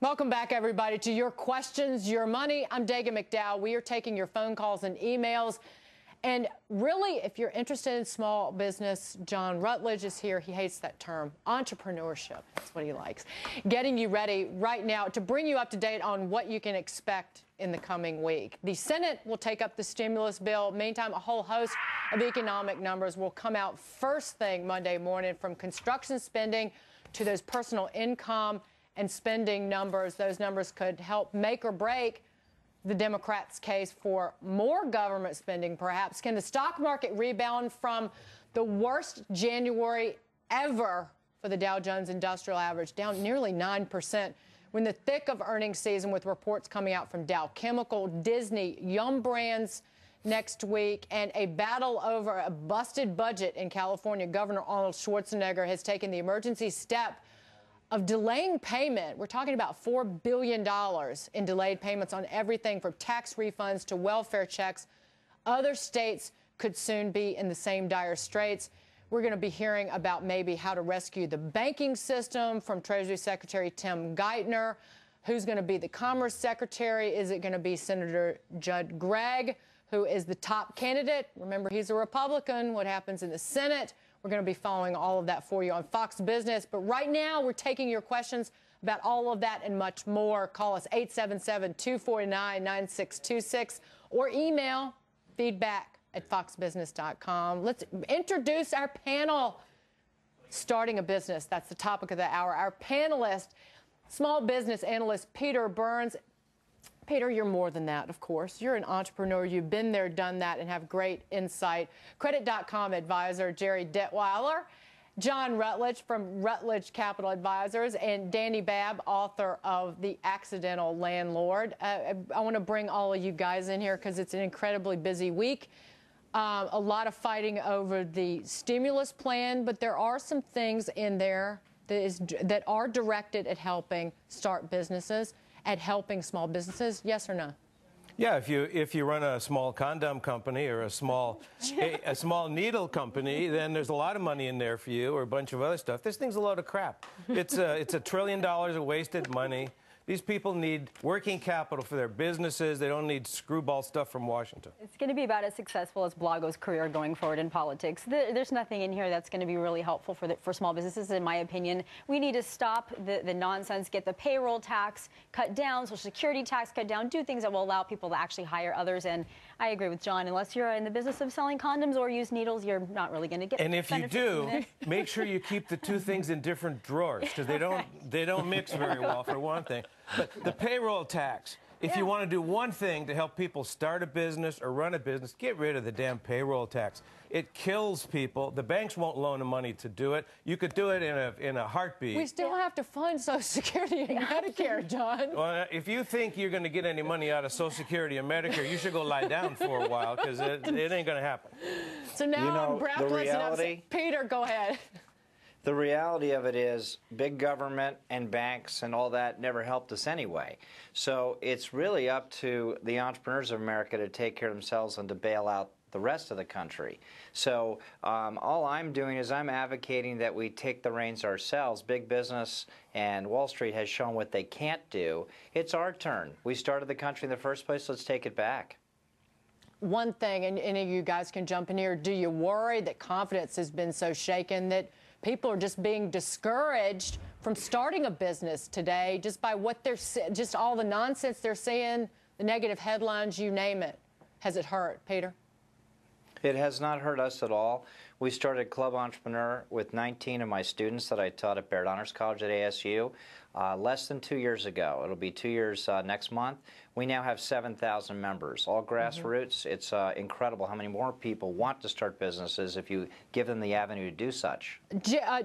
Welcome back, everybody, to Your Questions, Your Money. I'm Daga McDowell. We are taking your phone calls and emails. And really, if you're interested in small business, John Rutledge is here. He hates that term, entrepreneurship. That's what he likes. Getting you ready right now to bring you up to date on what you can expect in the coming week. The Senate will take up the stimulus bill. Meantime, a whole host of economic numbers will come out first thing Monday morning, from construction spending to those personal income and spending numbers. Those numbers could help make or break the Democrats' case for more government spending, perhaps. Can the stock market rebound from the worst January ever for the Dow Jones Industrial Average, down nearly 9%, when the thick of earnings season, with reports coming out from Dow Chemical, Disney, Yum Brands next week, and a battle over a busted budget in California? Governor Arnold Schwarzenegger has taken the emergency step of delaying payment. We're talking about $4 billion in delayed payments on everything from tax refunds to welfare checks. Other states could soon be in the same dire straits. We're going to be hearing about maybe how to rescue the banking system from Treasury Secretary Tim Geithner. Who's going to be the Commerce Secretary? Is it going to be Senator Judd Gregg, who is the top candidate? Remember, he's a Republican. What happens in the Senate? We're going to be following all of that for you on Fox Business. But right now, we're taking your questions about all of that and much more. Call us 877-249-9626 or email feedback@foxbusiness.com. Let's introduce our panel. Starting a business, that's the topic of the hour. Our panelist, small business analyst Peter Burns. Peter, you're more than that, of course. You're an entrepreneur. You've been there, done that, and have great insight. Credit.com advisor Jerry Detweiler, John Rutledge from Rutledge Capital Advisors, and Dani Babb, author of The Accidental Landlord. I want to bring all of you guys in here because it's an incredibly busy week. A lot of fighting over the stimulus plan, but there are some things in there that are directed at helping start businesses, at helping small businesses. Yes or no? Yeah, if you run a small condom company or a small needle company, then there's a lot of money in there for you, or a bunch of other stuff. This thing's a load of crap. It's $1 trillion of wasted money. These people need working capital for their businesses. They don't need screwball stuff from Washington. It's going to be about as successful as Blago's career going forward in politics. There's nothing in here that's going to be really helpful for small businesses, in my opinion. We need to stop the nonsense, get the payroll tax cut down, Social Security tax cut down, do things that will allow people to actually hire others. And I agree with John. Unless you're in the business of selling condoms or use needles, you're not really going to get. And if you do, make sure you keep the two things in different drawers, because they don't mix very well, for one thing. But the payroll tax, if you want to do one thing to help people start a business or run a business, get rid of the damn payroll tax. It kills people. The banks won't loan them money to do it. You could do it in a heartbeat. We still have to fund Social Security and Medicare, John. Well, if you think you're going to get any money out of Social Security and Medicare, you should go lie down for a while, because it ain't going to happen. So now I'm breathless and upset. Peter, go ahead. The reality of it is big government and banks and all that never helped us anyway. So it's really up to the entrepreneurs of America to take care of themselves and to bail out the rest of the country. So all I'm doing is I'm advocating that we take the reins ourselves. Big business and Wall Street has shown what they can't do. It's our turn. We started the country in the first place. Let's take it back. One thing, and any of you guys can jump in here, do you worry that confidence has been so shaken that people are just being discouraged from starting a business today just by what they're, just all the nonsense they're seeing, the negative headlines, you name it? Has it hurt, Peter? It has not hurt us at all. We started Club Entrepreneur with 19 of my students that I taught at Baird Honors College at ASU less than 2 years ago. It'll be 2 years next month. We now have 7,000 members, all grassroots. It's incredible how many more people want to start businesses if you give them the avenue to do such.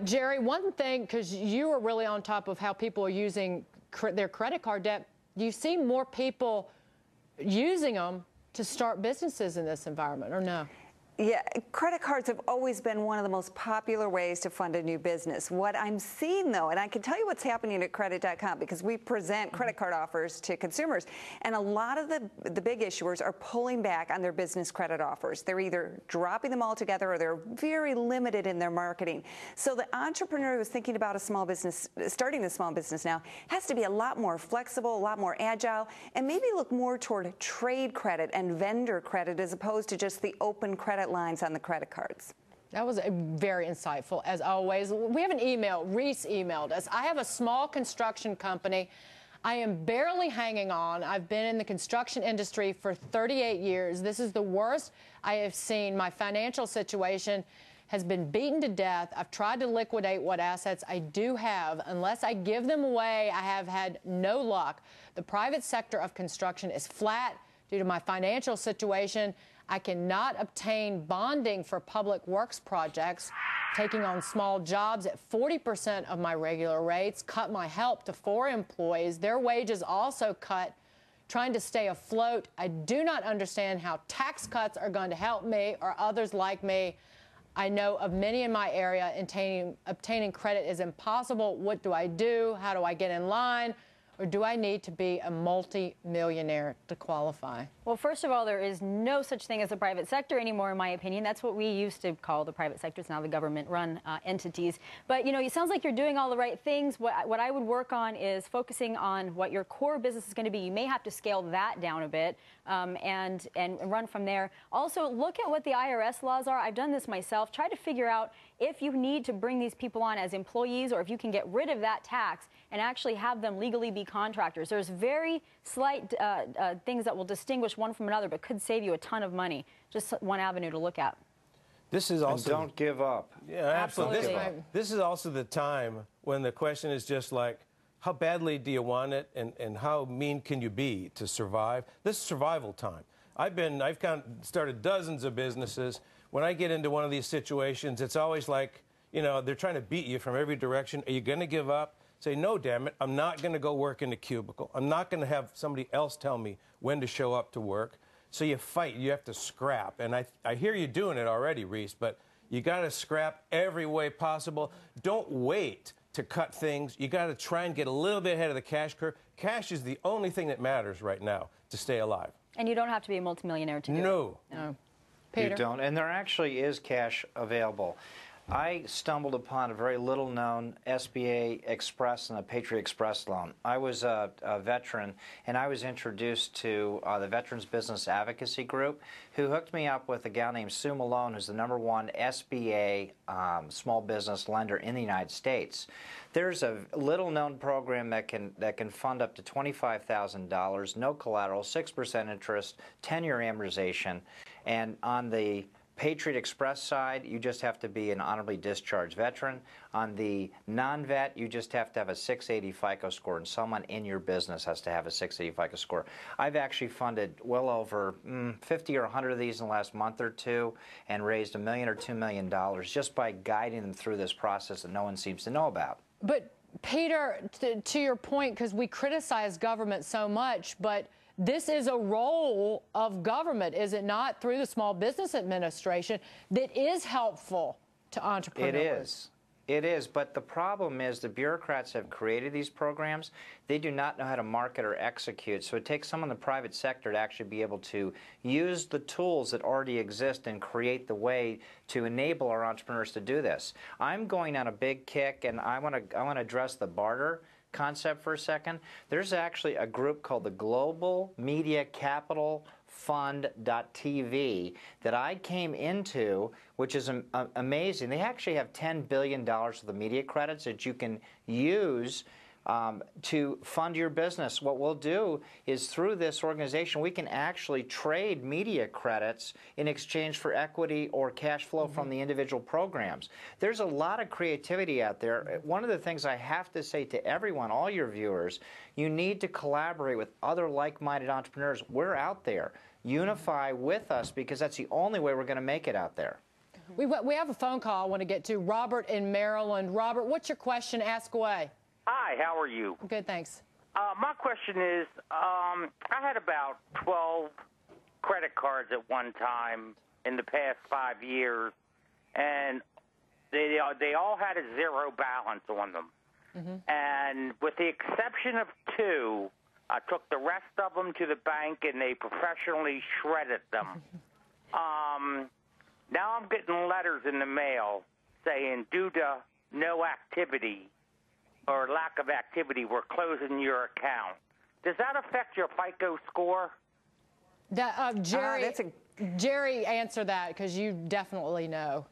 Jerry, one thing, because you are really on top of how people are using their credit card debt, do you see more people using them to start businesses in this environment, or no? Yeah, credit cards have always been one of the most popular ways to fund a new business. What I'm seeing, though, and I can tell you what's happening at credit.com because we present credit card offers to consumers, and a lot of the big issuers are pulling back on their business credit offers. They're either dropping them altogether or they're very limited in their marketing. So the entrepreneur who's thinking about a small business, starting a small business now, has to be a lot more flexible, a lot more agile, and maybe look more toward trade credit and vendor credit as opposed to just the open credit lines on the credit cards. That was very insightful, as always. We have an email. Reese emailed us. I have a small construction company. I am barely hanging on. I've been in the construction industry for 38 years. This is the worst I have seen. My financial situation has been beaten to death. I've tried to liquidate what assets I do have. Unless I give them away, I have had no luck. The private sector of construction is flat due to my financial situation. I cannot obtain bonding for public works projects, taking on small jobs at 40% of my regular rates, cut my help to 4 employees, their wages also cut, trying to stay afloat. I do not understand how tax cuts are going to help me or others like me. I know of many in my area. Obtaining credit is impossible. What do I do? How do I get in line? Or do I need to be a multi-millionaire to qualify? Well, first of all, there is no such thing as the private sector anymore, in my opinion. That's what we used to call the private sector. It's now the government-run entities. But, you know, it sounds like you're doing all the right things. What I would work on is focusing on what your core business is going to be. You may have to scale that down a bit and run from there. Also, look at what the IRS laws are. I've done this myself. Try to figure out if you need to bring these people on as employees or if you can get rid of that tax and actually have them legally be contractors. There's very slight things that will distinguish one from another, but could save you a ton of money. Just one avenue to look at. This is also... And don't give up. Yeah, absolutely. Absolutely. This is also the time when the question is just like, how badly do you want it, and how mean can you be to survive? This is survival time. I've started dozens of businesses. When I get into one of these situations, it's always like, you know, they're trying to beat you from every direction. Are you going to give up? Say, no, damn it, I'm not going to go work in a cubicle. I'm not going to have somebody else tell me when to show up to work. So you fight. You have to scrap. And I hear you doing it already, Reese, but you got to scrap every way possible. Don't wait to cut things. You got to try and get a little bit ahead of the cash curve. Cash is the only thing that matters right now to stay alive. And you don't have to be a multimillionaire to do it. No. Peter? You don't. And there actually is cash available. I stumbled upon a very little-known SBA Express and a Patriot Express loan. I was a veteran, and I was introduced to the Veterans Business Advocacy Group, who hooked me up with a gal named Sue Malone, who's the #1 SBA small business lender in the United States. There's a little-known program that can fund up to $25,000, no collateral, 6% interest, 10-year amortization, and on the Patriot Express side, you just have to be an honorably discharged veteran. On the non-vet, you just have to have a 680 FICO score, and someone in your business has to have a 680 FICO score. I've actually funded well over 50 or 100 of these in the last month or two and raised $1 million or $2 million just by guiding them through this process that no one seems to know about. But, Peter, to your point, because we criticize government so much, but this is a role of government, is it not, through the Small Business Administration, that is helpful to entrepreneurs? It is. It is, but the problem is the bureaucrats have created these programs. They do not know how to market or execute, so it takes someone in the private sector to actually be able to use the tools that already exist and create the way to enable our entrepreneurs to do this. I'm going on a big kick, and I want to address the barter concept for a second. There's actually a group called the Global Media Capital Fund.tv that I came into, which is amazing. They actually have $10 billion of the media credits that you can use to fund your business. What we'll do is through this organization, we can actually trade media credits in exchange for equity or cash flow from the individual programs. There's a lot of creativity out there. One of the things I have to say to everyone, all your viewers, you need to collaborate with other like-minded entrepreneurs. We're out there. Unify with us, because that's the only way we're going to make it out there. We have a phone call I want to get to. Robert in Maryland. Robert, what's your question? Ask away. Hi, how are you? Good, thanks. My question is, I had about 12 credit cards at one time, in the past 5 years, and they all had a zero balance on them. And with the exception of 2, I took the rest of them to the bank, and they professionally shredded them. Now I'm getting letters in the mail saying, due to no activity or lack of activity, we're closing your account. Does that affect your FICO score? Jerry, Jerry, answer that, because you definitely know.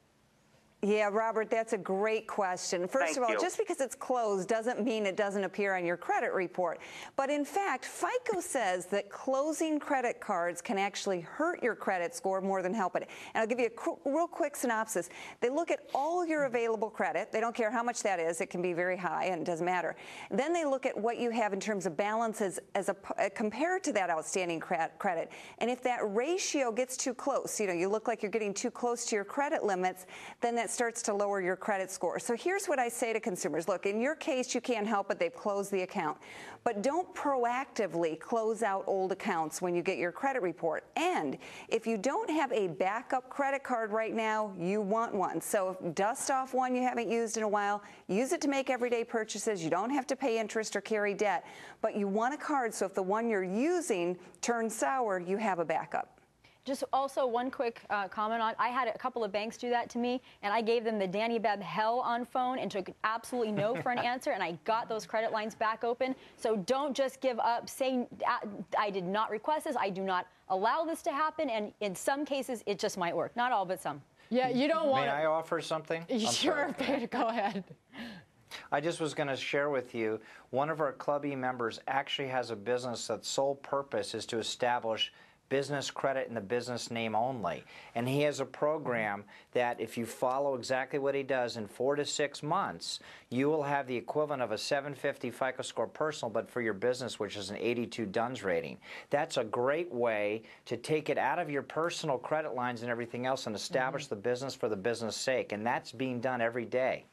Yeah, Robert, that's a great question. First of all, just because it's closed doesn't mean it doesn't appear on your credit report. But in fact, FICO says that closing credit cards can actually hurt your credit score more than help it. And I'll give you a real quick synopsis. They look at all your available credit. They don't care how much that is. It can be very high, and it doesn't matter. Then they look at what you have in terms of balances compared to that outstanding credit. And if that ratio gets too close, you look like you're getting too close to your credit limits, then that starts to lower your credit score. So here's what I say to consumers. Look, in your case, you can't help it. They've closed the account. But don't proactively close out old accounts when you get your credit report. And if you don't have a backup credit card right now, you want one. So dust off one you haven't used in a while. Use it to make everyday purchases. You don't have to pay interest or carry debt. But you want a card so if the one you're using turns sour, you have a backup. Just also one quick comment on, I had a couple of banks do that to me, and I gave them the Dani Babb hell on phone and took absolutely no for an answer, and I got those credit lines back open. So don't just give up saying, I did not request this, I do not allow this to happen, and in some cases, it just might work. Not all, but some. Yeah, you don't want May I offer something? Sure, Peter, go ahead. I just was going to share with you, one of our Club E members actually has a business that's sole purpose is to establish business credit in the business name only. And he has a program that if you follow exactly what he does in 4 to 6 months, you will have the equivalent of a 750 FICO score personal, but for your business, which is an 82 DUNS rating. That's a great way to take it out of your personal credit lines and everything else and establish the business for the business sake. And that's being done every day.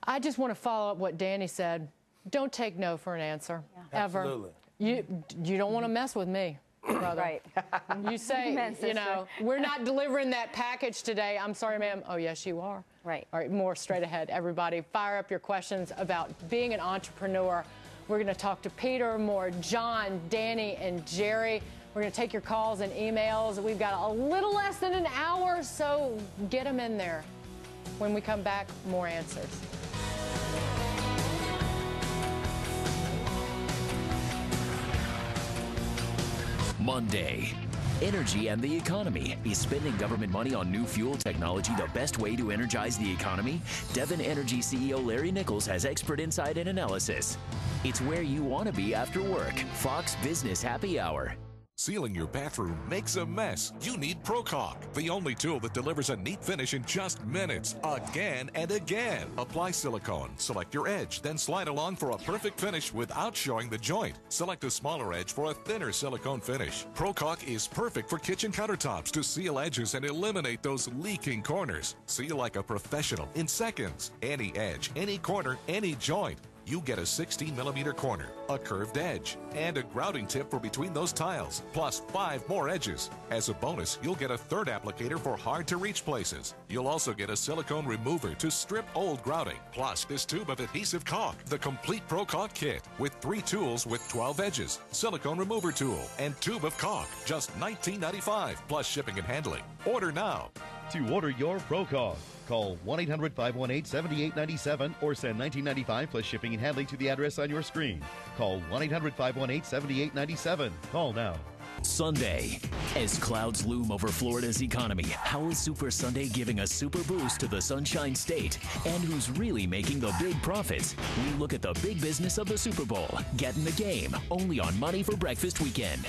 I just want to follow up what Dani said. Don't take no for an answer, ever. Absolutely. You don't want to mess with me. Brother. Right. You say, we're not delivering that package today. I'm sorry, ma'am. Oh, yes, you are. Right. All right, more straight ahead. Everybody, fire up your questions about being an entrepreneur. We're going to talk to Peter, more John, Dani, and Jerry. We're going to take your calls and emails. We've got a little less than an hour, so get them in there. When we come back, more answers. Monday. Energy and the economy. Is spending government money on new fuel technology the best way to energize the economy? Devon Energy CEO Larry Nichols has expert insight and analysis. It's where you want to be after work. Fox Business Happy Hour. Sealing your bathroom makes a mess. You need Pro-Caulk, the only tool that delivers a neat finish in just minutes, again and again. Apply silicone, select your edge, then slide along for a perfect finish without showing the joint. Select a smaller edge for a thinner silicone finish. Pro-Caulk is perfect for kitchen countertops to seal edges and eliminate those leaking corners. Seal like a professional in seconds. Any edge, any corner, any joint. You get a 16mm corner, a curved edge, and a grouting tip for between those tiles, plus 5 more edges. As a bonus, you'll get a third applicator for hard-to-reach places. You'll also get a silicone remover to strip old grouting, plus this tube of adhesive caulk, the complete Pro-Caulk kit, with 3 tools with 12 edges, silicone remover tool, and tube of caulk, just $19.95, plus shipping and handling. Order now. To order your Pro-Caulk, call 1-800-518-7897 or send $19.95 plus shipping and handling to the address on your screen. Call 1-800-518-7897. Call now. Sunday. As clouds loom over Florida's economy, how is Super Sunday giving a super boost to the Sunshine State? And who's really making the big profits? We look at the big business of the Super Bowl. Get in the game, only on Money for Breakfast Weekend.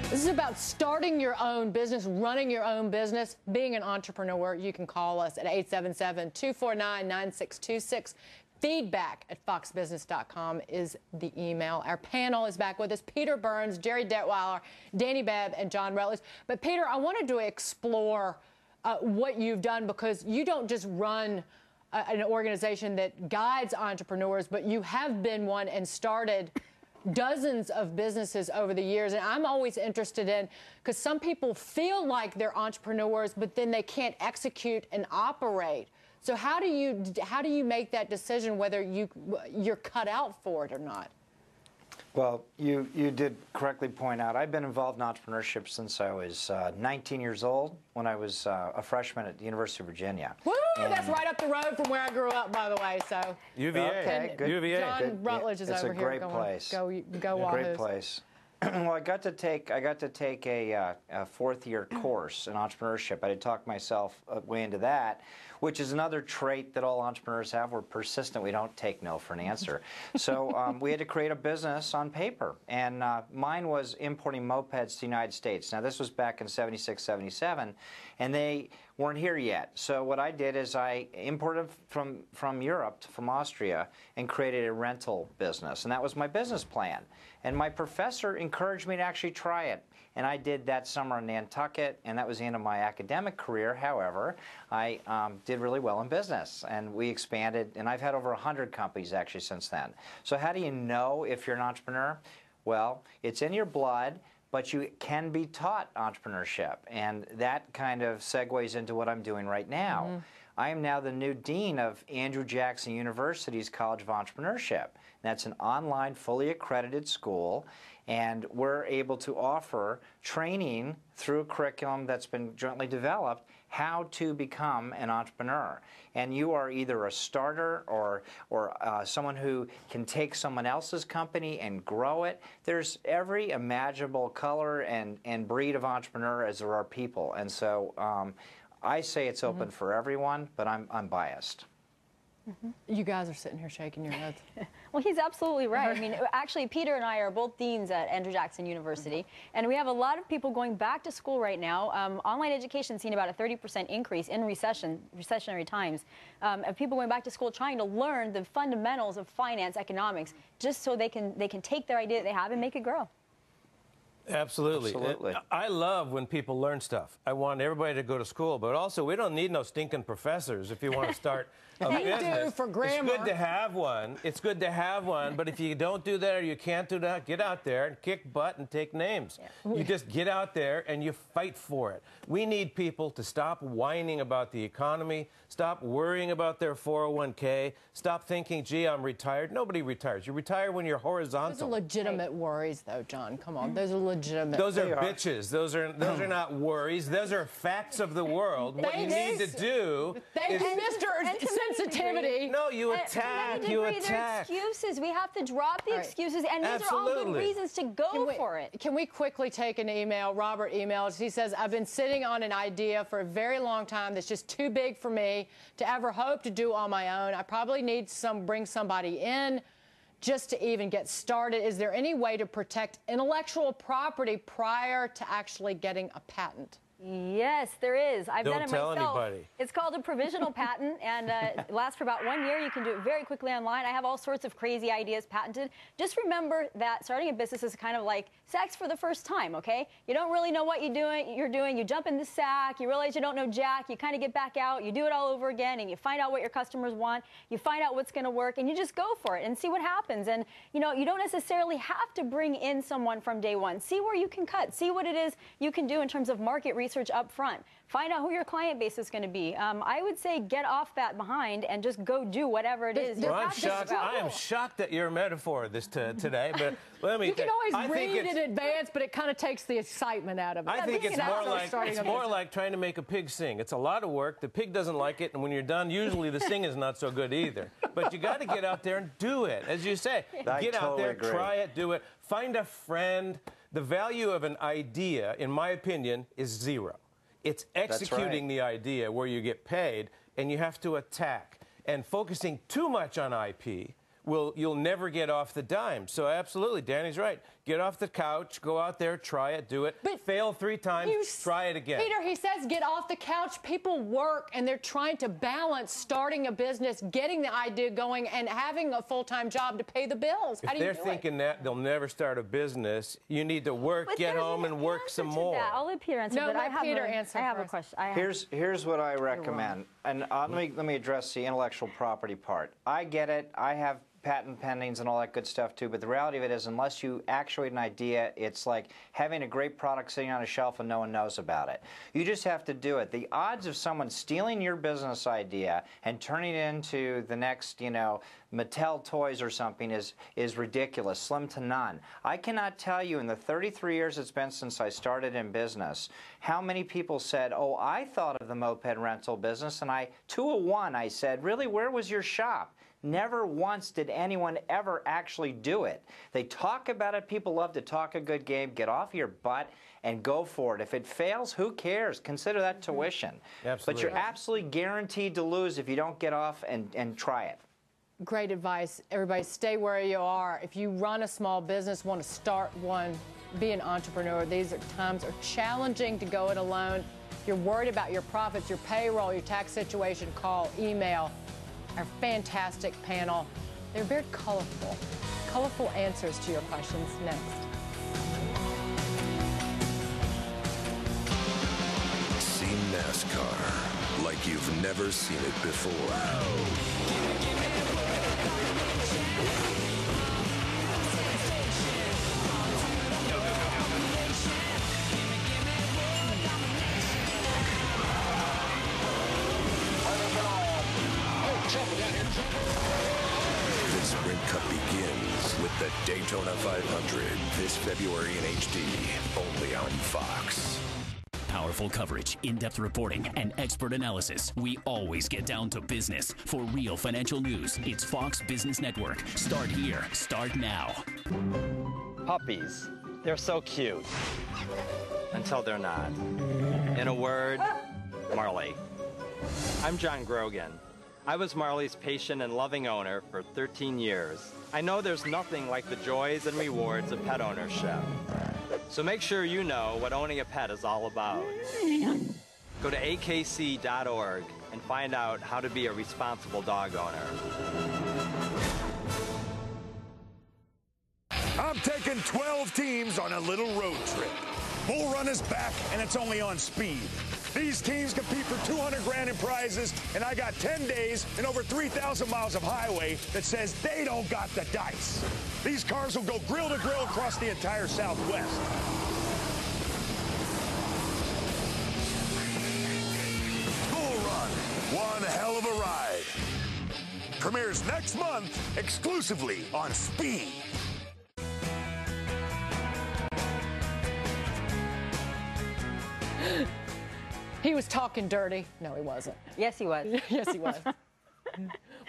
This is about starting your own business, running your own business, being an entrepreneur. You can call us at 877-249-9626. Feedback@foxbusiness.com is the email. Our panel is back with us. Peter Burns, Jerry Detweiler, Dani Babb, and John Rutledge. But, Peter, I wanted to explore what you've done, because you don't just run an organization that guides entrepreneurs, but you have been one and started dozens of businesses over the years, and I'm always interested in, because some people feel like they're entrepreneurs, but then they can't execute and operate. So how do you make that decision whether you're cut out for it or not? Well, you did correctly point out, I've been involved in entrepreneurship since I was 19 years old, when I was a freshman at the University of Virginia. Woo! That's right up the road from where I grew up, by the way. So UVA. Okay, good. UVA. John Rutledge is over here. It's a great place. Go Wahoos. Great place. Well, I got to take a fourth-year course in entrepreneurship. I had talked myself way into that, which is another trait that all entrepreneurs have. We're persistent. We don't take no for an answer. So we had to create a business on paper, and mine was importing mopeds to the United States. Now, this was back in '76, '77, and they weren't here yet. So what I did is I imported from Europe, from Austria, and created a rental business, and that was my business plan. And my professor encouraged me to actually try it. And I did that summer in Nantucket, and that was the end of my academic career. However, I did really well in business, and we expanded, and I've had over 100 companies actually since then. So how do you know if you're an entrepreneur? Well, it's in your blood, but you can be taught entrepreneurship, and that kind of segues into what I'm doing right now. Mm-hmm. I am now the new dean of Andrew Jackson University's College of Entrepreneurship. That's an online, fully accredited school, and we're able to offer training through a curriculum that's been jointly developed how to become an entrepreneur. And you are either a starter or someone who can take someone else's company and grow it. There's every imaginable color and breed of entrepreneur as there are people. And so I say it's open for everyone, but I'm biased. You guys are sitting here shaking your heads. Well, he's absolutely right. I mean, actually, Peter and I are both deans at Andrew Jackson University, and we have a lot of people going back to school right now. Online education's seen about a 30% increase in recessionary times of people going back to school trying to learn the fundamentals of finance, economics, just so they can take their idea that they have and make it grow. Absolutely. I love when people learn stuff. I want everybody to go to school, but also we don't need no stinking professors if you want to start a business. Do for grammar. It's good to have one. It's good to have one, but if you don't do that or you can't do that, get out there and kick butt and take names. Yeah. You just get out there and you fight for it. We need people to stop whining about the economy, stop worrying about their 401k, stop thinking, gee, I'm retired. Nobody retires. You retire when you're horizontal. Those are legitimate worries, though, John. Come on. Those are legitimate. Those are bitches. Those are not worries. Those are facts of the world. What you need to do is... Mr. Sensitivity. No, you attack. You attack. Excuses. We have to drop the excuses, and these are all good reasons to go for it. Can we quickly take an email? Robert emails. He says, I've been sitting on an idea for a very long time that's just too big for me to ever hope to do on my own. I probably need bring somebody in just to even get started. Is there any way to protect intellectual property prior to actually getting a patent? Yes, there is. I've done it myself. Don't tell anybody. It's called a provisional patent, and it lasts for about 1 year. You can do it very quickly online. I have all sorts of crazy ideas patented. Just remember that starting a business is kind of like sex for the first time, okay? You don't really know what you're doing. You jump in the sack. You realize you don't know jack. You kind of get back out. You do it all over again, and you find out what your customers want. You find out what's going to work, and you just go for it and see what happens. And, you know, you don't necessarily have to bring in someone from day one. See where you can cut. See what it is you can do in terms of market research up front. Find out who your client base is going to be. I would say get off that behind and just go do whatever it is. Well, I am shocked at your metaphor today, but let me. You can always read it in advance, but it kind of takes the excitement out of it. I think it's more like trying to make a pig sing. It's a lot of work. The pig doesn't like it, and when you're done, usually the sing is not so good either. But you got to get out there and do it, as you say. Get out there, try it, do it. Find a friend. The value of an idea, in my opinion, is zero. It's executing the idea where you get paid, and you have to attack. And focusing too much on IP, you'll never get off the dime. So absolutely, Danny's right. Get off the couch, go out there, try it, do it. But fail 3 times, try it again. Peter, he says get off the couch. People work, and they're trying to balance starting a business, getting the idea going, and having a full-time job to pay the bills. How do you do it? If they're thinking that, they'll never start a business. You need to work, get home, and work some more. I'll let Peter answer. No, let Peter answer. I have a question. Here's what I recommend, and let me address the intellectual property part. I get it. I have patent pendings and all that good stuff too, but the reality of it is unless you actuate an idea, it's like having a great product sitting on a shelf and no one knows about it. You just have to do it. The odds of someone stealing your business idea and turning it into the next, you know, Mattel toys or something is ridiculous, slim to none. I cannot tell you in the 33 years it's been since I started in business how many people said, oh, I thought of the moped rental business, and I, 2 of 1, I said, really, where was your shop? Never once did anyone ever actually do it. They talk about it. People love to talk a good game. Get off your butt and go for it. If it fails, who cares? Consider that tuition. Absolutely. But you're absolutely guaranteed to lose if you don't get off and try it. Great advice. Everybody, stay where you are. If you run a small business, want to start one, be an entrepreneur, these times are challenging to go it alone. If you're worried about your profits, your payroll, your tax situation, call, email our fantastic panel. They're very colorful answers to your questions next. See NASCAR like you've never seen it before. The Sprint Cup begins with the Daytona 500 this February in HD, only on Fox. Powerful coverage, in-depth reporting, and expert analysis. We always get down to business. For real financial news, it's Fox Business Network. Start here. Start now. Puppies. They're so cute. Until they're not. In a word, Marley. I'm John Grogan. I was Marley's patient and loving owner for 13 years. I know there's nothing like the joys and rewards of pet ownership. So make sure you know what owning a pet is all about. Go to akc.org and find out how to be a responsible dog owner. I'm taking 12 teams on a little road trip. Bull Run is back, and it's only on speed. These teams compete for 200 grand in prizes, and I got 10 days and over 3,000 miles of highway that says they don't got the dice. These cars will go grill to grill across the entire Southwest. Bull Run, one hell of a ride. Premieres next month exclusively on Speed. He was talking dirty. No, he wasn't. Yes, he was. Yes, he was.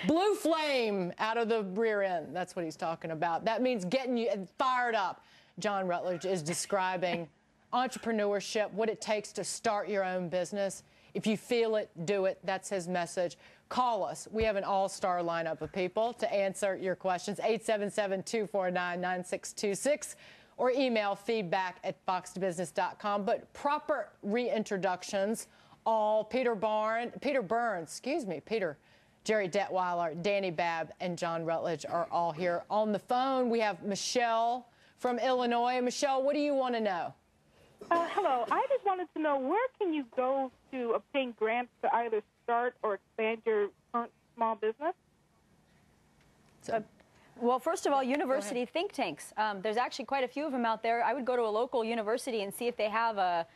Blue flame out of the rear end. That's what he's talking about. That means getting you fired up. John Rutledge is describing entrepreneurship, what it takes to start your own business. If you feel it, do it. That's his message. Call us. We have an all-star lineup of people to answer your questions. 877-249-9626. Or email feedback@foxbusiness.com. But proper reintroductions, all Peter Burns, Jerry Detweiler, Dani Babb, and John Rutledge are all here on the phone. We have Michelle from Illinois. Michelle, what do you want to know? Hello. I just wanted to know, where can you go to obtain grants to either start or expand your current small business? Well, first of all, university think tanks. There's actually quite a few of them out there. I would go to a local university and see if they have a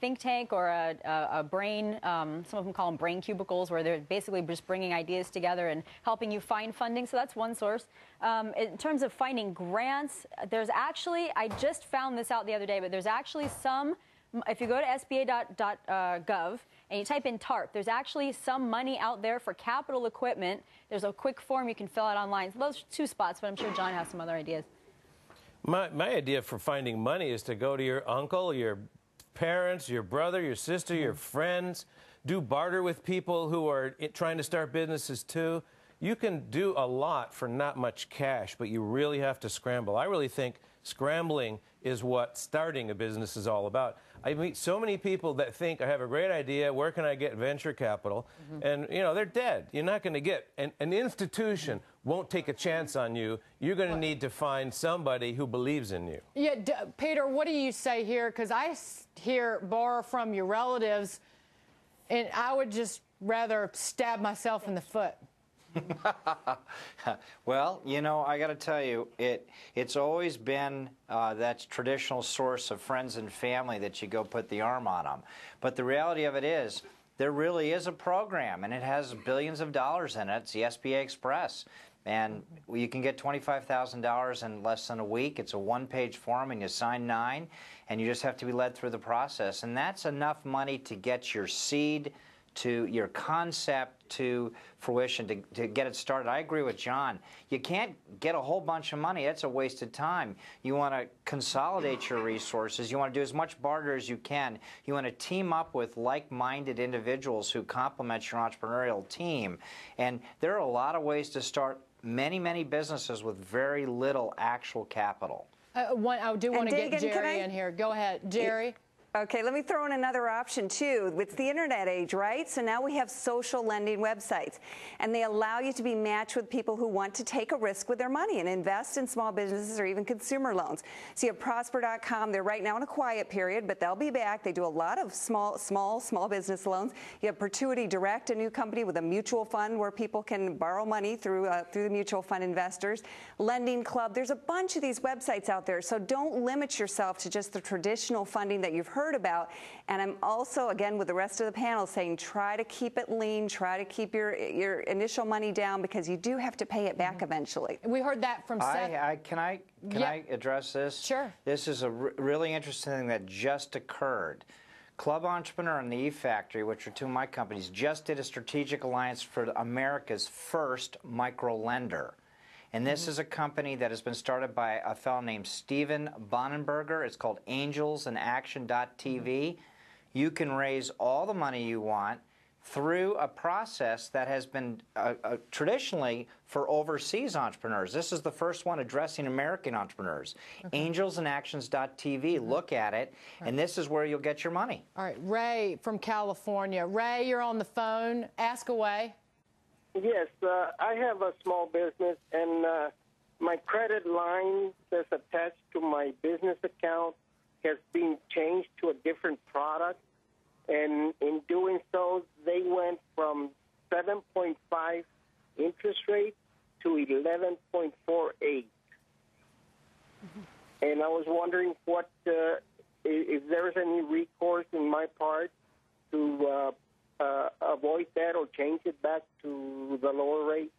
think tank or a brain, some of them call them brain cubicles, where they're basically just bringing ideas together and helping you find funding. So that's one source. In terms of finding grants, there's actually, I just found this out the other day, but there's actually some, if you go to sba.gov and you type in TARP, there's actually some money out there for capital equipment. There's a quick form you can fill out online. So those are 2 spots, but I'm sure John has some other ideas. My idea for finding money is to go to your uncle, your parents, your brother, your sister, your friends. Do barter with people who are trying to start businesses too. You can do a lot for not much cash, but you really have to scramble. I really think scrambling is what starting a business is all about. I meet so many people that think, I have a great idea, where can I get venture capital? And, you know, they're dead. You're not going to get, an institution won't take a chance on you. You're going to need to find somebody who believes in you. Yeah, Peter, what do you say here? Because I hear borrow from your relatives, and I would just rather stab myself in the foot. Well, you know, I got to tell you, it's always been that traditional source of friends and family that you go put the arm on them. But the reality of it is, there really is a program, and it has billions of dollars in it. It's the SBA Express. And you can get $25,000 in less than a week. It's a one-page form, and you sign 9, and you just have to be led through the process. And that's enough money to get your seed, to your concept to fruition, to get it started. I agree with John. You can't get a whole bunch of money. That's a waste of time. You want to consolidate your resources. You want to do as much barter as you can. You want to team up with like-minded individuals who complement your entrepreneurial team. And there are a lot of ways to start many, many businesses with very little actual capital. I do want to get Jerry in here. Go ahead, Jerry. Okay, let me throw in another option, too. It's the internet age, right? So now we have social lending websites, and they allow you to be matched with people who want to take a risk with their money and invest in small businesses or even consumer loans. So you have Prosper.com. They're right now in a quiet period, but they'll be back. They do a lot of small business loans. You have Perpetuity Direct, a new company with a mutual fund where people can borrow money through the mutual fund investors. Lending Club. There's a bunch of these websites out there, so don't limit yourself to just the traditional funding that you've heard about. And I'm also, again, with the rest of the panel saying try to keep it lean, try to keep your initial money down, because you do have to pay it back eventually. We heard that from Seth. Can I address this? Sure. This is a really interesting thing that just occurred. Club Entrepreneur and the E-Factory, which are two of my companies, just did a strategic alliance for America's first micro lender. And this is a company that has been started by a fellow named Steven Bonenberger. It's called AngelsInAction.tv. You can raise all the money you want through a process that has been traditionally for overseas entrepreneurs. This is the first one addressing American entrepreneurs. AngelsInActions.tv. Look at it, and this is where you'll get your money. All right, Ray from California. Ray, you're on the phone. Ask away. Yes, I have a small business, and my credit line that's attached to my business account has been changed to a different product. And in doing so, they went from 7.5 interest rate to 11.48. And I was wondering what if there's any recourse in my part to avoid that or change it back to the lower rate?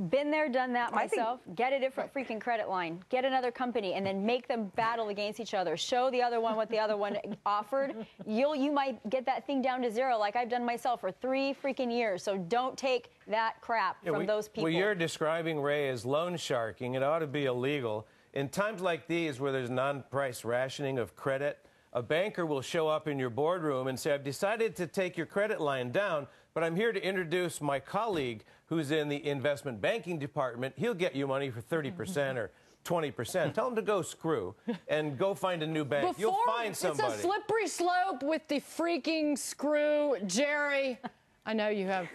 Been there, done that myself. Get a different freaking credit line. Get another company and then make them battle against each other. Show the other one what the other one offered. You might get that thing down to 0 like I've done myself for 3 freaking years. So don't take that crap from those people. Well, you're describing, Ray, as loan sharking. It ought to be illegal. In times like these where there's non-price rationing of credit, a banker will show up in your boardroom and say, I've decided to take your credit line down, but I'm here to introduce my colleague who's in the investment banking department. He'll get you money for 30% or 20%. Tell him to go screw and go find a new bank. You'll find somebody. It's a slippery slope with the freaking screw. Jerry, I know you have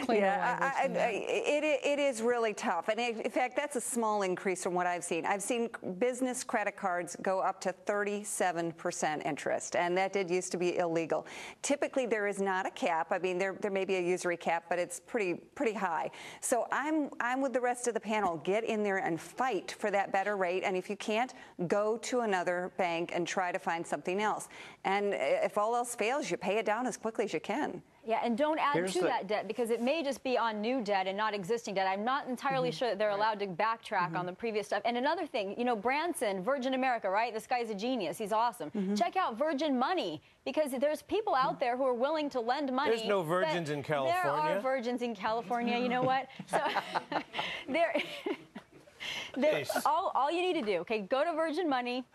it is really tough. And in fact, that's a small increase from what I've seen. I've seen business credit cards go up to 37% interest, and that did used to be illegal. Typically, there is not a cap. I mean, there may be a usury cap, but it's pretty high. So I'm with the rest of the panel. Get in there and fight for that better rate. And if you can't, go to another bank and try to find something else. And if all else fails, you pay it down as quickly as you can. Yeah, and don't add to that debt, because it may just be on new debt and not existing debt. I'm not entirely sure that they're allowed to backtrack on the previous stuff. And another thing, you know, Branson, Virgin America, right? This guy's a genius. He's awesome. Check out Virgin Money, because there's people out there who are willing to lend money. There's no virgins in California. There are virgins in California. You know what? So all you need to do, okay, go to Virgin Money,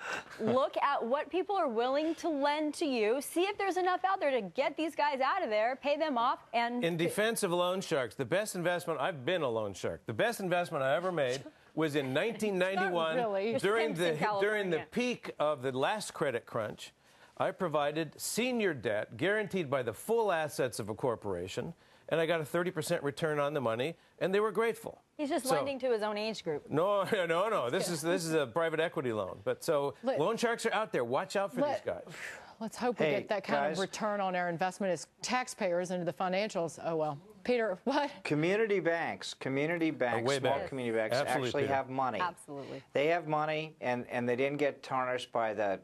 look at what people are willing to lend to you, see if there's enough out there to get these guys out of there, pay them off, and... In defense of loan sharks, the best investment, I've been a loan shark, the best investment I ever made was in 1991, during the peak of the last credit crunch. I provided senior debt guaranteed by the full assets of a corporation, and I got a 30% return on the money, and they were grateful. He's just lending to his own age group. No. This is a private equity loan. But so loan sharks are out there. Watch out for these guys. let's hope we get that kind of return on our investment as taxpayers into the financials. Oh, well. Peter, what? Community banks, small community banks actually have money. Absolutely. They have money, and they didn't get tarnished by the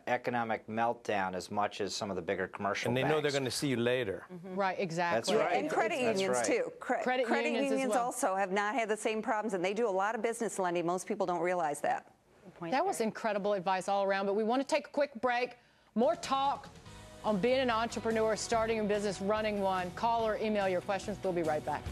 economic meltdown as much as some of the bigger commercial banks. And they know they're going to see you later. Right, exactly. That's right. And credit unions, too. Credit unions well. also have not had the same problems, and they do a lot of business lending. Most people don't realize that. That was incredible advice all around, but we want to take a quick break. More talk on being an entrepreneur, starting a business, running one. Call or email your questions. We'll be right back.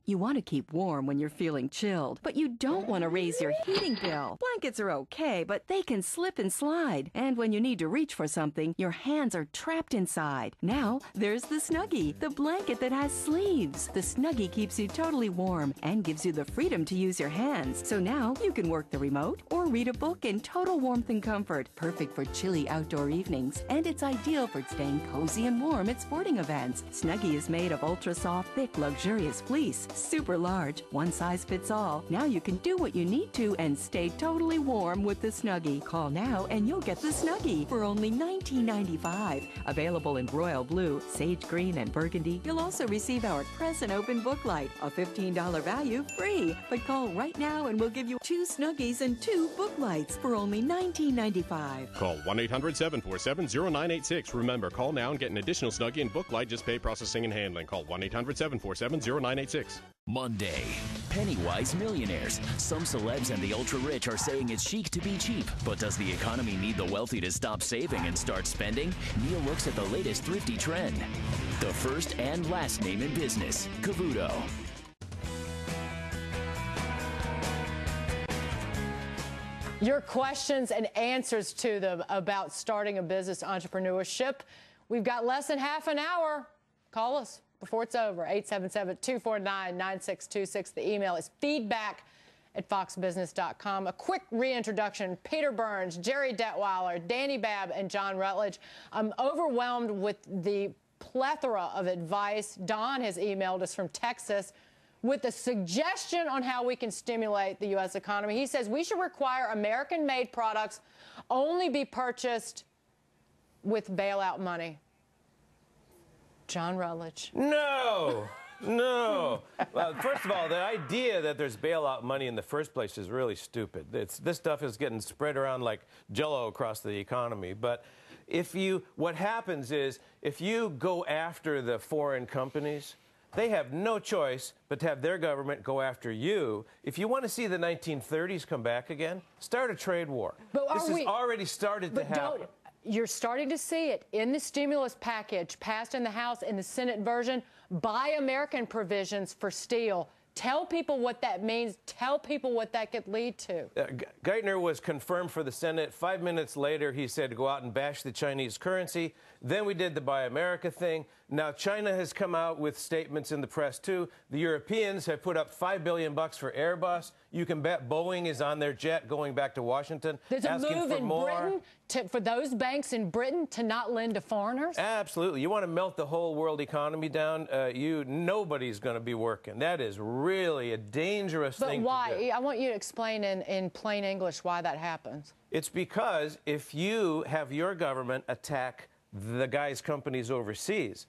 You want to keep warm when you're feeling chilled, but you don't want to raise your heating bill. Blankets are okay, but they can slip and slide. And when you need to reach for something, your hands are trapped inside. Now, there's the Snuggie, the blanket that has sleeves. The Snuggie keeps you totally warm and gives you the freedom to use your hands. So now you can work the remote or read a book in total warmth and comfort. Perfect for chilly outdoor evenings. And it's ideal for staying cozy and warm at sporting events. Snuggie is made of ultra-soft, thick, luxurious fleece. Super large, one size fits all. Now you can do what you need to and stay totally warm with the Snuggie. Call now and you'll get the Snuggie for only $19.95. Available in royal blue, sage green, and burgundy. You'll also receive our Press and Open book light, a $15 value free. But call right now and we'll give you 2 Snuggies and 2 book lights for only $19.95. Call 1-800-747-0986. Remember, call now and get an additional Snuggie and book light. Just pay processing and handling. Call 1-800-747-0986. Monday, penny-wise millionaires. Some celebs and the ultra-rich are saying it's chic to be cheap. But does the economy need the wealthy to stop saving and start spending? Neil looks at the latest thrifty trend. The first and last name in business, Cavuto. Your questions and answers to them about starting a business, entrepreneurship. We've got less than half an hour. Call us before it's over, 877-249-9626. The email is feedback@foxbusiness.com. A quick reintroduction. Peter Burns, Jerry Detweiler, Dani Babb, and John Rutledge. I'm overwhelmed with the plethora of advice. Don has emailed us from Texas with a suggestion on how we can stimulate the U.S. economy. He says we should require American-made products only be purchased with bailout money. John Rutledge. No. Well, first of all, the idea that there's bailout money in the first place is really stupid. This stuff is getting spread around like Jell-O across the economy. But what happens is, if you go after the foreign companies, they have no choice but to have their government go after you. If you want to see the 1930s come back again, start a trade war. This has already started to happen. You're starting to see it in the stimulus package passed in the House in the Senate version. Buy American provisions for steel. Tell people what that means. Tell people what that could lead to. Geithner was confirmed for the Senate. 5 minutes later, he said, go out and bash the Chinese currency. Then we did the Buy America thing. Now China has come out with statements in the press, too. The Europeans have put up $5 billion for Airbus. You can bet Boeing is on their jet going back to Washington. There's a move in Britain for those banks in Britain to not lend to foreigners? Absolutely. You want to melt the whole world economy down? Nobody's going to be working. That is really a dangerous thing But why? to do. I want you to explain in plain English why that happens. It's because if you have your government attack the guy's companies overseas,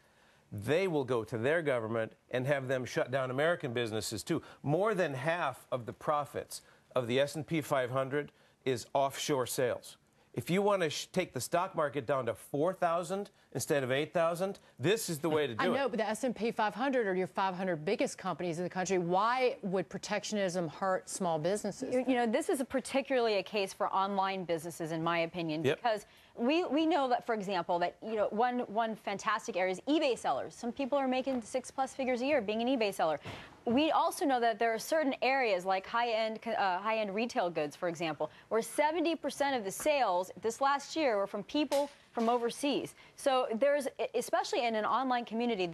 they will go to their government and have them shut down American businesses, too. More than half of the profits of the S&P 500 is offshore sales. If you want to take the stock market down to 4,000 instead of 8,000, this is the way to do it. I know, but the S&P 500 are your 500 biggest companies in the country. Why would protectionism hurt small businesses? You know, this is particularly a case for online businesses, in my opinion, because we know that, for example, that one fantastic area is eBay sellers. Some people are making 6+ figures a year being an eBay seller. We also know that there are certain areas like high-end retail goods, for example, where 70% of the sales this last year were from people from overseas. So there's, especially in an online community,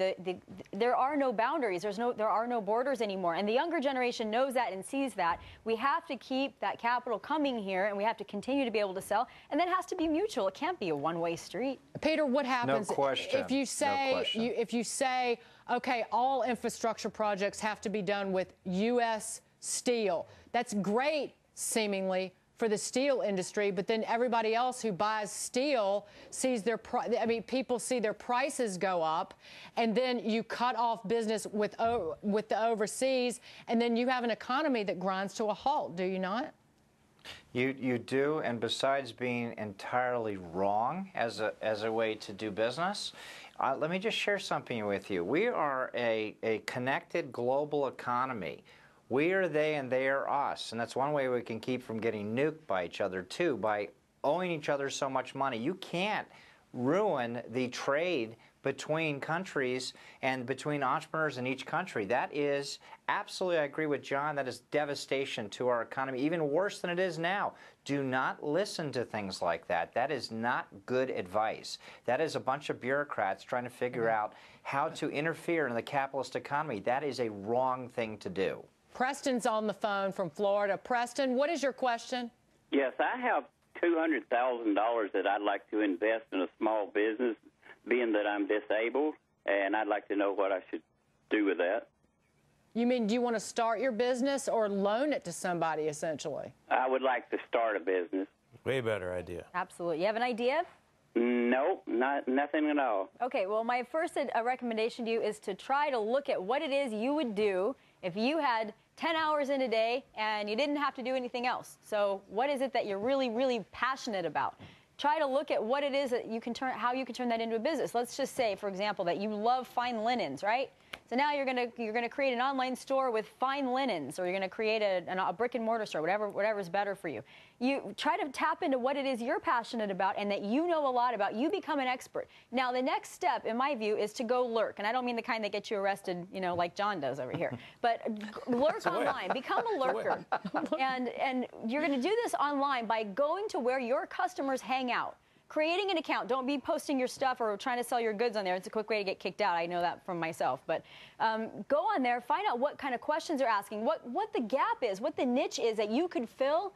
there are no boundaries. There are no borders anymore. And the younger generation knows that and sees that. We have to keep that capital coming here, and we have to continue to be able to sell. And that has to be mutual. It can't be a one-way street. Peter, what happens if you say, okay, all infrastructure projects have to be done with U.S. steel? That's great, seemingly, for the steel industry, but then everybody else who buys steel sees people see their prices go up, and then you cut off business with the overseas, and then you have an economy that grinds to a halt, do you not? You do, and besides being entirely wrong as a way to do business, let me just share something with you. We are a connected global economy. We are they and they are us, and that's one way we can keep from getting nuked by each other too, by owing each other so much money. You can't ruin the trade between countries and between entrepreneurs in each country. That is absolutely, I agree with John, that is devastation to our economy, even worse than it is now. Do not listen to things like that. That is not good advice. That is a bunch of bureaucrats trying to figure out how to interfere in the capitalist economy. That is a wrong thing to do. Preston's on the phone from Florida. Preston, what is your question? Yes, I have $200,000 that I'd like to invest in a small business, being that I'm disabled, and I'd like to know what I should do with that. You mean, do you want to start your business or loan it to somebody, essentially? I would like to start a business. Way better idea. Absolutely. You have an idea? No, nothing at all. Okay, well, my first recommendation to you is to try to look at what it is you would do if you had 10 hours in a day and you didn't have to do anything else. So what is it that you're really, really passionate about? Try to look at what it is that you can how you can turn that into a business. Let's just say, for example, that you love fine linens, right? So now you're gonna create an online store with fine linens, or you're gonna create a brick and mortar store, whatever's better for you. You try to tap into what it is you're passionate about and that you know a lot about. You become an expert. Now the next step, in my view, is to go lurk, and I don't mean the kind that gets you arrested, like John does over here, but lurk online. Become a lurker, and you're gonna do this online by going to where your customers hang out. Creating an account. Don't be posting your stuff or trying to sell your goods on there. It's a quick way to get kicked out. I know that from myself. But go on there, find out what kind of questions they're asking, what the gap is, what the niche is that you could fill.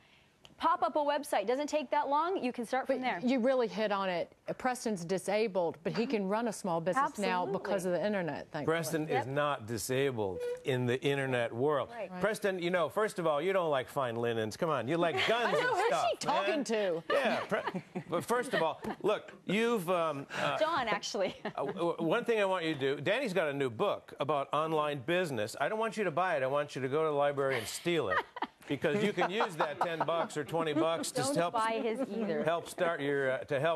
Pop up a website. Doesn't take that long. You can start from there. You really hit on it. Preston's disabled, but he can run a small business now because of the internet. Thankfully. Preston is not disabled in the internet world. Right. Preston, first of all, you don't like fine linens. Come on, you like guns and who's stuff. Who's she talking to? Yeah, but first of all, look, you've John, actually. one thing I want you to do. Danny's got a new book about online business. I don't want you to buy it. I want you to go to the library and steal it. Because you can use that $10 or $20 to help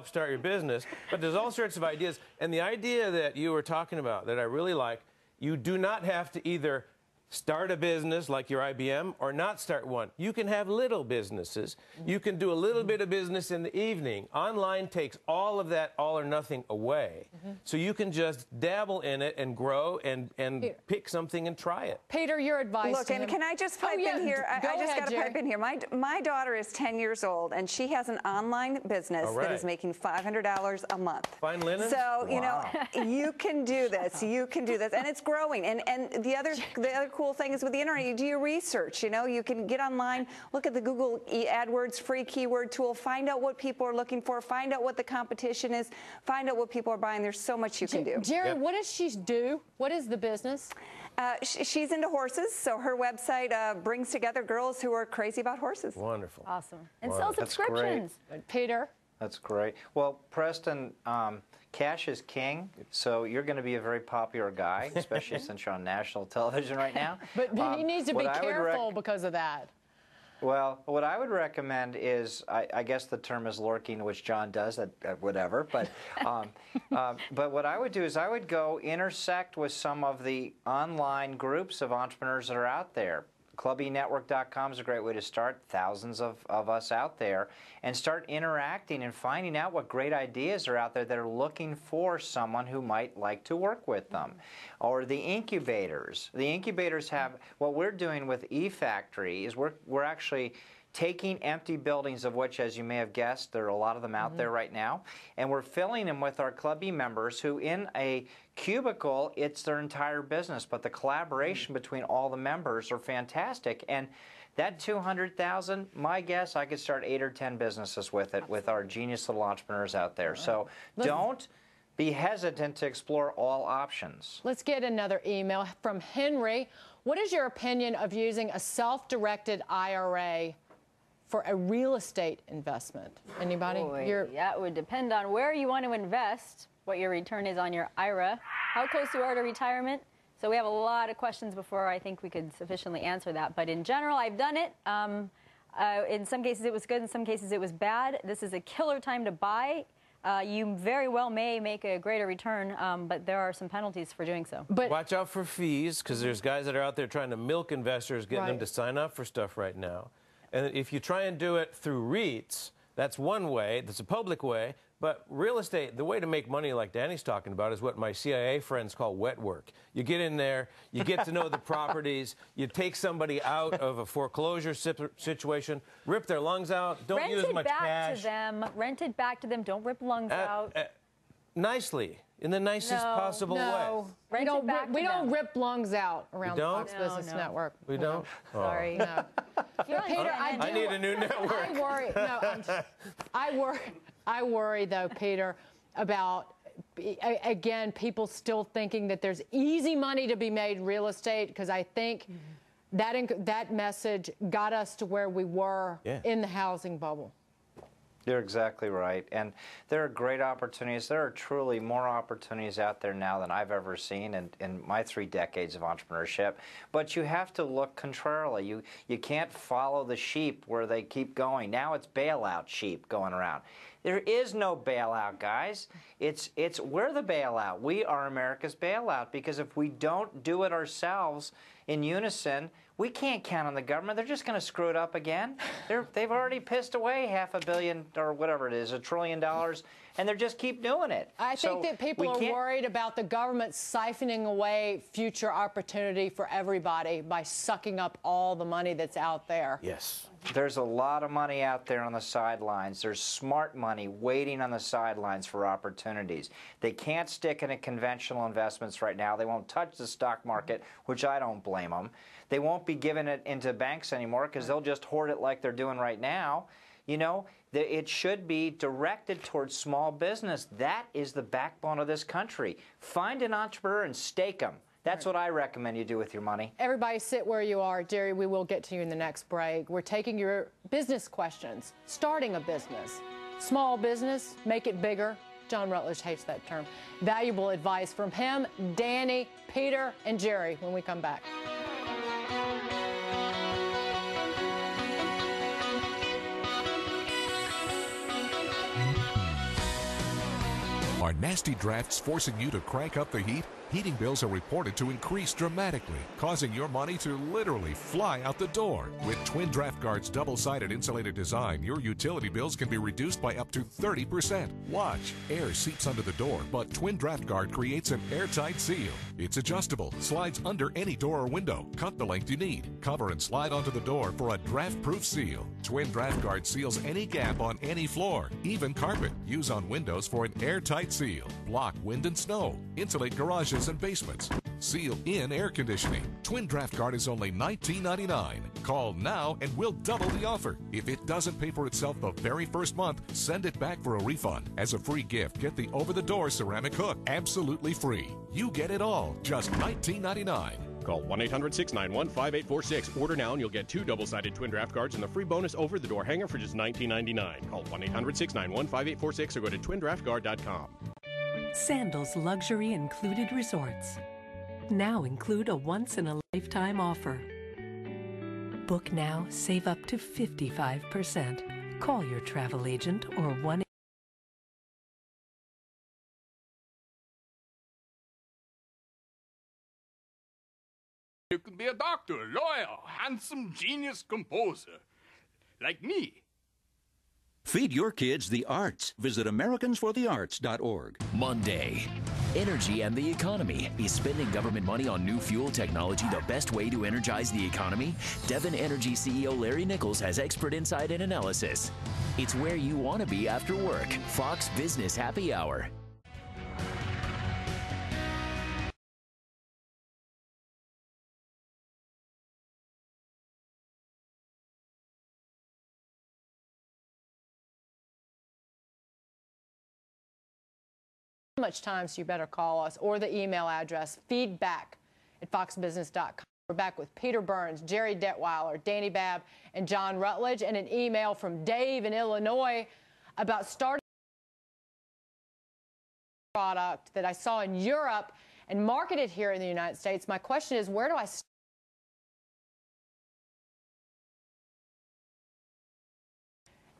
start your business. But there's all sorts of ideas, and the idea that you were talking about that I really like, you do not have to either start a business like your IBM or not start one. You can have little businesses. You can do a little bit of business in the evening. Online takes all of that all or nothing away. So you can just dabble in it and grow and pick something and try it. Peter, your advice. Look, and can I just pipe in here? I just got to pipe in here. My daughter is 10 years old, and she has an online business that is making $500 a month. Fine linen? So, you can do this. You can do this. And it's growing. And the other cool thing is with the internet, you do your research. You can get online, look at the Google AdWords free keyword tool, find out what people are looking for, find out what the competition is, find out what people are buying. There's so much you can do. Jerry, what does she do? What is the business? She's into horses, so her website brings together girls who are crazy about horses. Wonderful. Awesome. And sell subscriptions. Peter? That's great. Well, Preston, cash is king, so you're going to be a very popular guy, especially since you're on national television right now. But he needs to be careful because of that. Well, what I would recommend is, I guess the term is lurking, which John does, whatever. But but what I would do is I would go intersect with some of the online groups of entrepreneurs that are out there. clubbynetwork.com is a great way to start. Thousands of us out there. And start interacting and finding out what great ideas are out there that are looking for someone who might like to work with them. Or the incubators. The incubators have, what we're doing with eFactory is we're actually taking empty buildings, of which, as you may have guessed, there are a lot of them out there right now, and we're filling them with our Club E members who, in a cubicle, it's their entire business, but the collaboration between all the members are fantastic. And that 200,000, my guess, I could start 8 or 10 businesses with it, with our genius little entrepreneurs out there. So don't be hesitant to explore all options. Let's get another email from Henry. What is your opinion of using a self-directed IRA for a real estate investment? Anybody? That would depend on where you want to invest, what your return is on your IRA, how close you are to retirement. So we have a lot of questions before I think we could sufficiently answer that. But in general, I've done it. In some cases it was good, in some cases it was bad. This is a killer time to buy. You very well may make a greater return, but there are some penalties for doing so. But watch out for fees, because there's guys that are out there trying to milk investors, getting them to sign up for stuff right now. And if you try and do it through REITs, that's one way, that's a public way. But real estate, the way to make money like Danny's talking about is what my CIA friends call wet work. You get in there, you get to know the properties, you take somebody out of a foreclosure situation, rip their lungs out, don't use much cash. Rent it back to them, don't rip lungs out. Nicely, in the nicest possible way. We don't rip lungs out around the Fox Business Network. We don't? Sorry. No. Peter, I need a new network. I worry, though, Peter, about, again, people still thinking that there's easy money to be made in real estate, because I think that message got us to where we were in the housing bubble. You're exactly right. And there are great opportunities. There are truly more opportunities out there now than I've ever seen in my 3 decades of entrepreneurship. But you have to look contrarily. You can't follow the sheep where they keep going. Now it's bailout sheep going around. There is no bailout, guys. We're the bailout. We are America's bailout, because if we don't do it ourselves in unison, we can't count on the government. They're just going to screw it up again. They've already pissed away $500 billion or whatever it is, $1 trillion, and they just keep doing it. I think that people are worried about the government siphoning away future opportunity for everybody by sucking up all the money that's out there. Yes. There's a lot of money out there on the sidelines. There's smart money waiting on the sidelines for opportunities. They can't stick into conventional investments right now. They won't touch the stock market, which I don't blame them. They won't be giving it into banks anymore, because they'll just hoard it like they're doing right now. You know, it should be directed towards small business. That is the backbone of this country. Find an entrepreneur and stake them. That's what I recommend you do with your money. Everybody sit where you are. Jerry, we will get to you in the next break. We're taking your business questions. Starting a business. Small business, make it bigger. John Rutledge hates that term. Valuable advice from him, Danny, Peter, and Jerry when we come back. Are nasty drafts forcing you to crank up the heat? Heating bills are reported to increase dramatically, causing your money to literally fly out the door. With Twin Draft Guard's double-sided insulated design, your utility bills can be reduced by up to 30%. Watch. Air seeps under the door, but Twin Draft Guard creates an airtight seal. It's adjustable, slides under any door or window. Cut the length you need. Cover and slide onto the door for a draft-proof seal. Twin Draft Guard seals any gap on any floor, even carpet. Use on windows for an airtight seal. Block wind and snow. Insulate garages and basements. Seal in air conditioning. Twin Draft Guard is only $19.99. Call now and we'll double the offer. If it doesn't pay for itself the very first month, send it back for a refund. As a free gift, get the over-the-door ceramic hook, absolutely free. You get it all, just $19.99. Call 1-800-691-5846. Order now and you'll get 2 double-sided Twin Draft Guards and the free bonus over-the-door hanger for just $19.99. Call 1-800-691-5846 or go to twindraftguard.com. Sandals Luxury Included Resorts now include a once-in-a-lifetime offer. Book now, save up to 55%. Call your travel agent or 1 You could be a doctor, lawyer, handsome genius composer, like me. Feed your kids the arts. Visit AmericansForTheArts.org. Monday. Energy and the economy. Is spending government money on new fuel technology the best way to energize the economy? Devon Energy CEO Larry Nichols has expert insight and analysis. It's where you want to be after work. Fox Business Happy Hour. How much time, so you better call us, or the email address feedback@foxbusiness.com. We're back with Peter Burns, Jerry Detweiler, Dani Babb, and John Rutledge, and an email from Dave in Illinois about starting a product that I saw in Europe and marketed here in the United States. My question is, where do I start?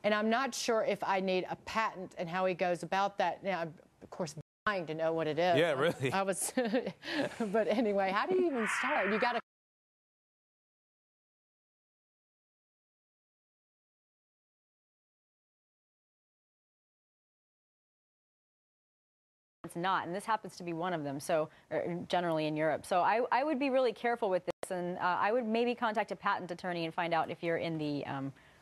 And I'm not sure if I need a patent and how he goes about that. Now, I'm, of course, dying to know what it is. Yeah, really. I was, but anyway, how do you even start? You got to. It's not, and this happens to be one of them, so generally in Europe. So I would be really careful with this, and I would maybe contact a patent attorney and find out if you're in the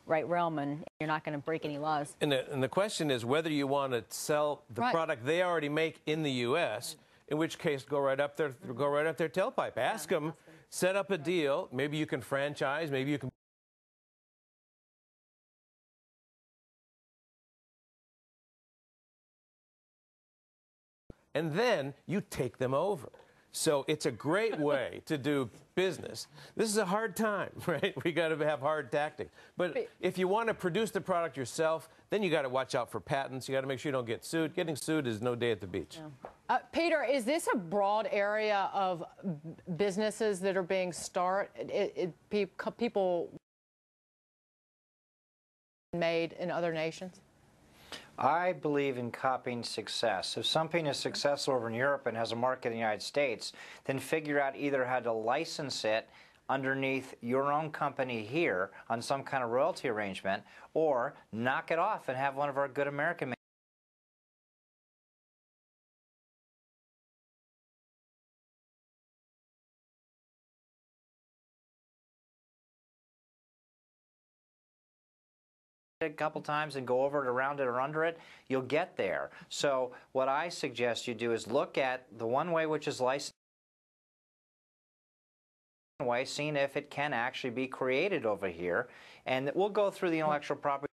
right realm and you're not going to break any laws. And the question is whether you want to sell the product they already make in the U.S., in which case go right up their tailpipe. Ask them, set up a deal. Maybe you can franchise. Maybe you can. And then you take them over. So it's a great way to do business. This is a hard time, right? We got to have hard tactics. But if you want to produce the product yourself, then you got to watch out for patents. You got to make sure you don't get sued. Getting sued is no day at the beach. Yeah. Peter, is this a broad area of businesses that are being started? People made in other nations? I believe in copying success. If something is successful over in Europe and has a market in the United States, then figure out either how to license it underneath your own company here on some kind of royalty arrangement, or knock it off and have one of our good American a couple times and go over it, around it, or under it, you'll get there. So what I suggest you do is look at the one way, which is licensed way, seeing if it can actually be created over here, and we'll go through the intellectual property.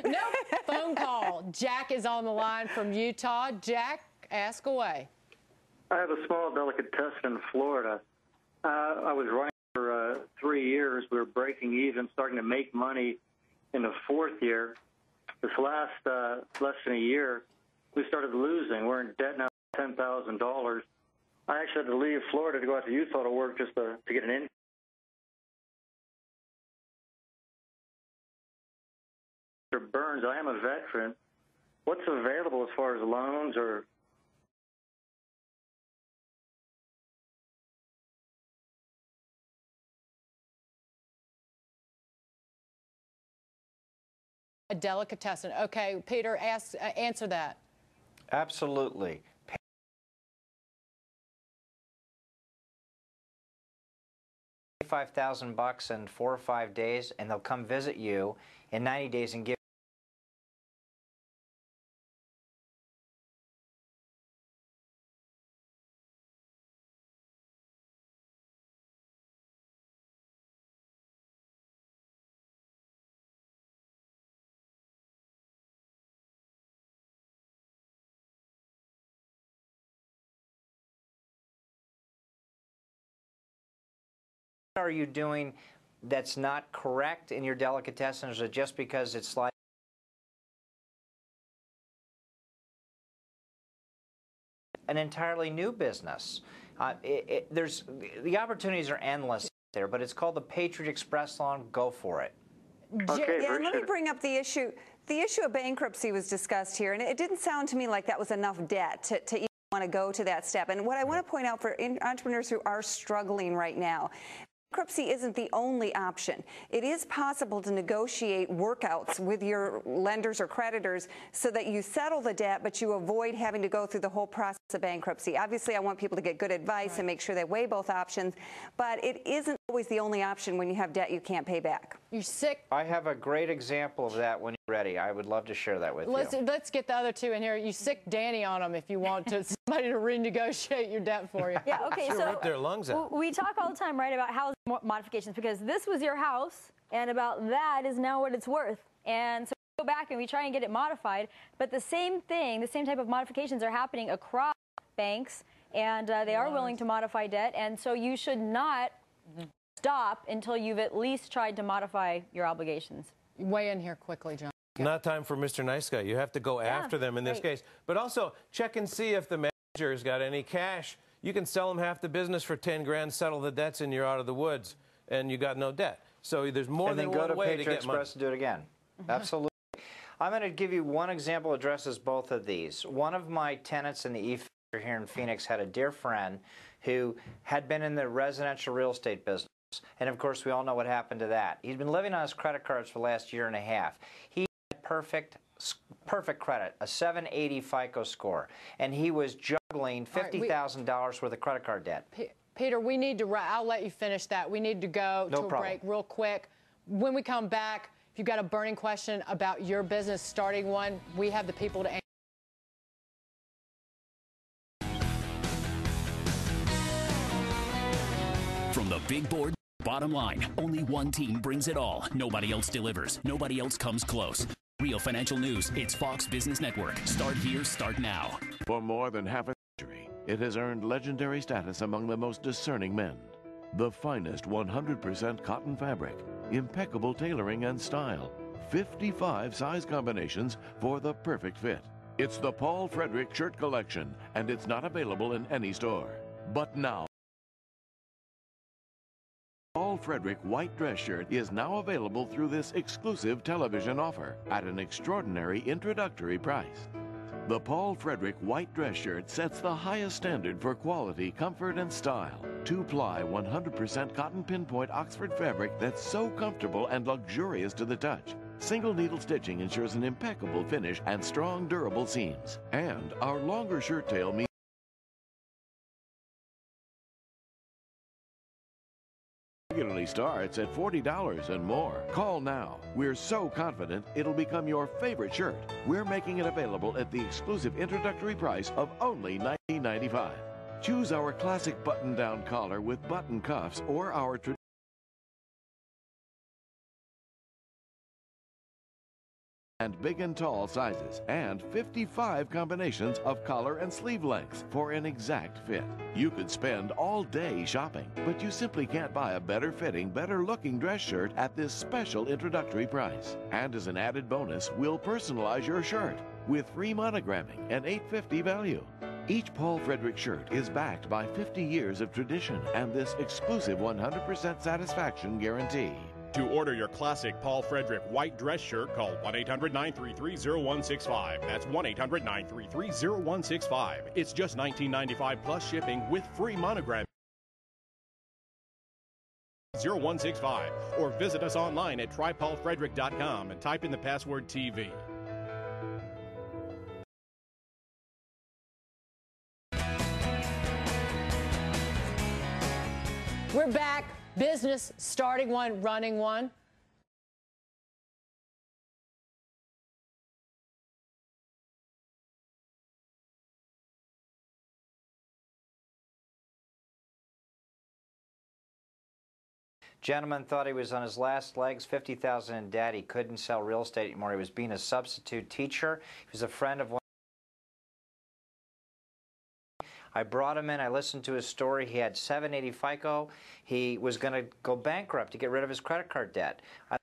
No phone call. Jack is on the line from Utah. Jack, ask away. I have a small delicatessen in Florida. I was running for 3 years. We were breaking even, starting to make money in the 4th year. This last less than a year, we started losing. We're in debt now, $10,000. I actually had to leave Florida to go out to Utah to work just to get an income. Mr. Burns, I am a veteran. What's available as far as loans or? A delicatessen. Okay, Peter, answer that. Absolutely. $5,000 in 4 or 5 days, and they'll come visit you in 90 days and give. What are you doing that's not correct in your delicatessen? Is it just because it's like an entirely new business? The opportunities are endless there, but it's called the Patriot Express loan. Go for it. Okay, Yeah, and let me appreciate it. bring up the issue. The issue of bankruptcy was discussed here, and it didn't sound to me like that was enough debt to even want to go to that step. And what I want to point out for entrepreneurs who are struggling right now, bankruptcy isn't the only option. It is possible to negotiate workouts with your lenders or creditors so that you settle the debt, but you avoid having to go through the whole process of bankruptcy. Obviously, I want people to get good advice and make sure they weigh both options, but it isn't always the only option when you have debt you can't pay back. You're sick. I have a great example of that when you're ready. I would love to share that with you. Let's get the other two in here. You sick Dani on them if you want somebody to renegotiate your debt for you. Yeah, okay, Sure, so rip their lungs out. we talk all the time, right, about housing modifications, because this was your house, and about that is now what it's worth. And so we go back and we try and get it modified, but the same thing, the same type of modifications are happening across banks, and they are willing to modify debt, and so you should not stop until you've at least tried to modify your obligations. Weigh in here quickly, John. Not time for Mr. Nice Guy. You have to go after them in this case. But also, check and see if the manager's got any cash. You can sell them half the business for 10 grand, settle the debts, and you're out of the woods, and you got no debt. So there's more than one way to get money. Express to do it again. Absolutely. I'm going to give you one example that addresses both of these. One of my tenants in the E-Factor here in Phoenix had a dear friend who had been in the residential real estate business. And of course, we all know what happened to that. He's been living on his credit cards for the last year and a half. He had perfect credit, a 780 FICO score, and he was juggling $50,000 worth of credit card debt. Peter, we need to, I'll let you finish that. We need to go to a break real quick. When we come back, if you've got a burning question about your business, starting one, we have the people to answer. From the big board, bottom line, only one team brings it all. Nobody else delivers. Nobody else comes close. Real financial news. It's Fox Business Network. Start here, start now. For more than half a century, it has earned legendary status among the most discerning men. The finest 100% cotton fabric, impeccable tailoring and style, 55 size combinations for the perfect fit. It's the Paul Frederick Shirt Collection, and it's not available in any store. But now, Paul Frederick white dress shirt is now available through this exclusive television offer at an extraordinary introductory price. The Paul Frederick white dress shirt sets the highest standard for quality, comfort, and style. 2-ply 100% cotton pinpoint Oxford fabric that's so comfortable and luxurious to the touch. Single needle stitching ensures an impeccable finish and strong, durable seams. And our longer shirt tail means regularly starts at $40 and more. Call now. We're so confident it'll become your favorite shirt. We're making it available at the exclusive introductory price of only $19.95. Choose our classic button-down collar with button cuffs or our traditional and big and tall sizes, and 55 combinations of collar and sleeve lengths for an exact fit. You could spend all day shopping, but you simply can't buy a better fitting, better looking dress shirt at this special introductory price. And as an added bonus, we'll personalize your shirt with free monogramming and $8.50 value. Each Paul Frederick shirt is backed by 50 years of tradition and this exclusive 100% satisfaction guarantee. To order your classic Paul Frederick white dress shirt, call 1-800-933-0165. That's 1-800-933-0165. It's just $19.95 plus shipping with free monogram. 0165. Or visit us online at trypaulfrederick.com and type in the password TV. We're back. Business, starting one, running one. Gentleman thought he was on his last legs, $50,000 in debt. He couldn't sell real estate anymore. He was being a substitute teacher. He was a friend of one. I brought him in. I listened to his story. He had 780 FICO. He was going to go bankrupt to get rid of his credit card debt. I